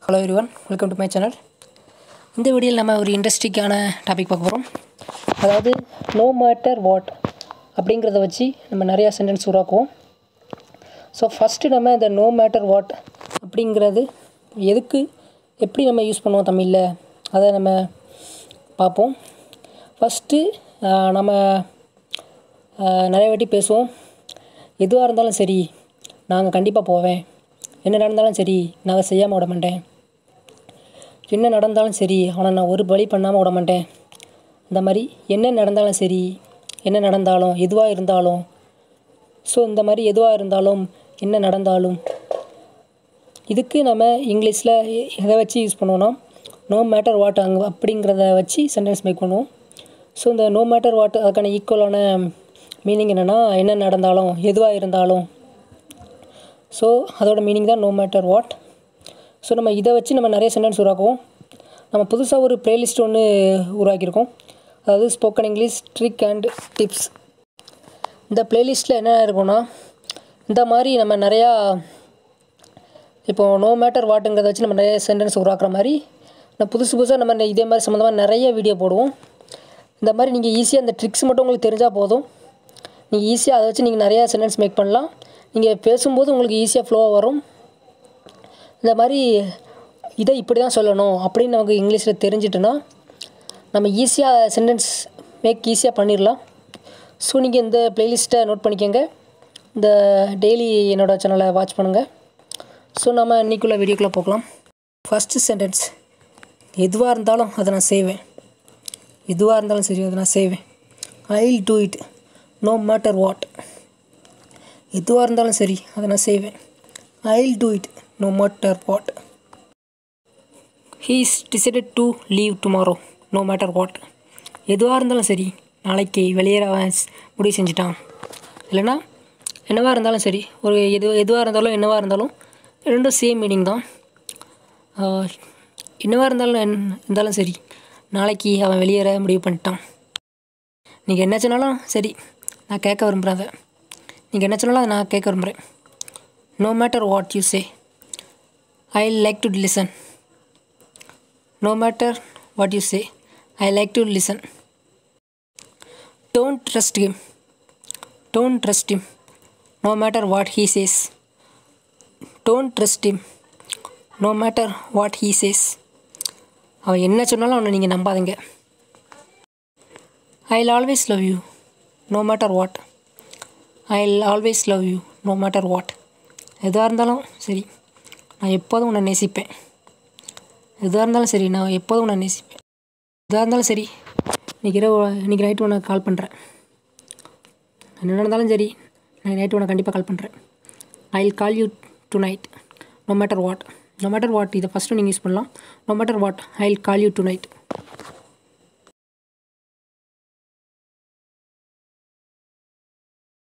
Hello everyone, welcome to my channel. இந்த வீடியோவில் நம்ம ஒரு இன்ட்ரெஸ்டிங்கான டாபிக் பார்க்க போகிறோம். அதாவது நோ மேட்டர் வாட் அப்படிங்கிறத வச்சு நம்ம நிறையா சென்டென்ஸ் உருவாக்குவோம். ஸோ ஃபஸ்ட்டு நம்ம இந்த நோ மேட்டர் வாட் அப்படிங்கிறது எதுக்கு எப்படி நம்ம யூஸ் பண்ணுவோம் தமிழில் அதை நம்ம பார்ப்போம். ஃபஸ்ட்டு நம்ம நிறைய வாட்டி பேசுவோம். எதுவாக இருந்தாலும் சரி நாங்கள் கண்டிப்பாக போவேன், என்ன நடந்தாலும் சரி நாங்கள் செய்யாமல் விட மாட்டேன், என்ன நடந்தாலும் சரி அவனை நான் ஒரு பலி பண்ணாமல் விட மாட்டேன். இந்த மாதிரி என்ன நடந்தாலும் சரி, என்ன நடந்தாலும் எதுவாக இருந்தாலும், ஸோ இந்த மாதிரி எதுவாக இருந்தாலும் என்ன நடந்தாலும் இதுக்கு நம்ம இங்கிலீஷில் எதை வச்சு யூஸ் பண்ணுவோன்னா நோ மேட்டர் வாட் அப்படிங்கிறத வச்சு சென்டென்ஸ் மேக் பண்ணுவோம். ஸோ இந்த நோ மேட்டர் வாட் அதுக்கான ஈக்குவலான மீனிங் என்னென்னா என்ன நடந்தாலும் எதுவாக இருந்தாலும். ஸோ அதோட மீனிங் தான் நோ மேட்டர் வாட். ஸோ நம்ம இதை வச்சு நம்ம நிறைய சென்டென்ஸ் உருவாக்குவோம். நம்ம புதுசாக ஒரு ப்ளேலிஸ்ட் ஒன்று உருவாக்கியிருக்கோம், அதாவது spoken English trick and tips. இந்த ப்ளேலிஸ்ட்டில் என்ன இருக்குன்னா இந்த மாதிரி நம்ம நிறையா இப்போது நோ மேட்டர் வாட்டுங்கிறத வச்சு நம்ம நிறைய சென்டென்ஸ் உருவாக்குற மாதிரி நம்ம புதுசாக நம்ம இதே மாதிரி சம்மந்தமாக நிறைய வீடியோ போடுவோம். இந்த மாதிரி நீங்கள் ஈஸியாக அந்த ட்ரிக்ஸ் மட்டும் உங்களுக்கு தெரிஞ்சால் போதும், நீங்கள் ஈஸியாக அதை வச்சு நீங்கள் நிறையா சென்டென்ஸ் மேக் பண்ணலாம். நீங்கள் பேசும்போது உங்களுக்கு ஈஸியாக ஃப்ளோவாக வரும். இந்த மாதிரி இதை இப்படி தான் சொல்லணும் அப்படின்னு நமக்கு இங்கிலீஷில் தெரிஞ்சிட்டுனா நம்ம ஈஸியாக சென்டென்ஸ் மேக் ஈஸியாக பண்ணிடலாம். ஸோ நீங்கள் இந்த ப்ளேலிஸ்ட்டை நோட் பண்ணிக்கோங்க, இந்த டெய்லி என்னோடய சேனலை வாட்ச் பண்ணுங்கள். ஸோ நம்ம இன்றைக்குள்ள வீடியோக்குள்ளே போகலாம். ஃபஸ்ட்டு சென்டென்ஸ், எதுவாக இருந்தாலும் அதை நான் செய்வேன். எதுவாக இருந்தாலும் சரி அதை நான் செய்வேன். I will do it no matter what. எதுவாக இருந்தாலும் சரி அதை நான் செய்வேன். I will do it no matter what. He is decided to leave tomorrow no matter what. எதுவாக இருந்தாலும் சரி நாளைக்கு வெளியேற முடிவு செஞ்சுட்டான். இல்லைனா என்னவாக இருந்தாலும் சரி, ஒரு எதுவாக இருந்தாலும் என்னவாக இருந்தாலும் ரெண்டும் சேம் மீனிங் தான். என்னவாக இருந்தாலும் சரி நாளைக்கு அவன் வெளியேற முடிவு பண்ணிட்டான். நீங்கள் என்ன சொன்னாலும் சரி நான் கேட்க விரும்புகிறேன், அதை நீங்கள் என்ன சொன்னாலும் அதை நான் கேட்க விரும்புகிறேன். No matter what you say I like to listen. No matter what you say I like to listen. Don't trust him. Don't trust him no matter what he says. Don't trust him no matter what he says. அவன் என்ன சொன்னாலும் அவனை நீங்கள் நம்பாதீங்க. I will always love you no matter what. I will always love you no matter what. எதாக இருந்தாலும் சரி நான் எப்போதும் உன்னை நேசிப்பேன். எதாக இருந்தாலும் சரி நான் எப்போதும் உன்னை நேசிப்பேன். எதாக இருந்தாலும் சரி இன்றைக்கி நைட்டு உனக்கு கால் பண்ணுறேன். என்ன நடந்தாலும் சரி நான் நைட்டு உனக்கு கண்டிப்பாக கால் பண்ணுறேன். I will call you tonight no matter what. No matter what இதை ஃபஸ்ட்டு நீங்கள் யூஸ் பண்ணலாம். No matter what I will call you to night.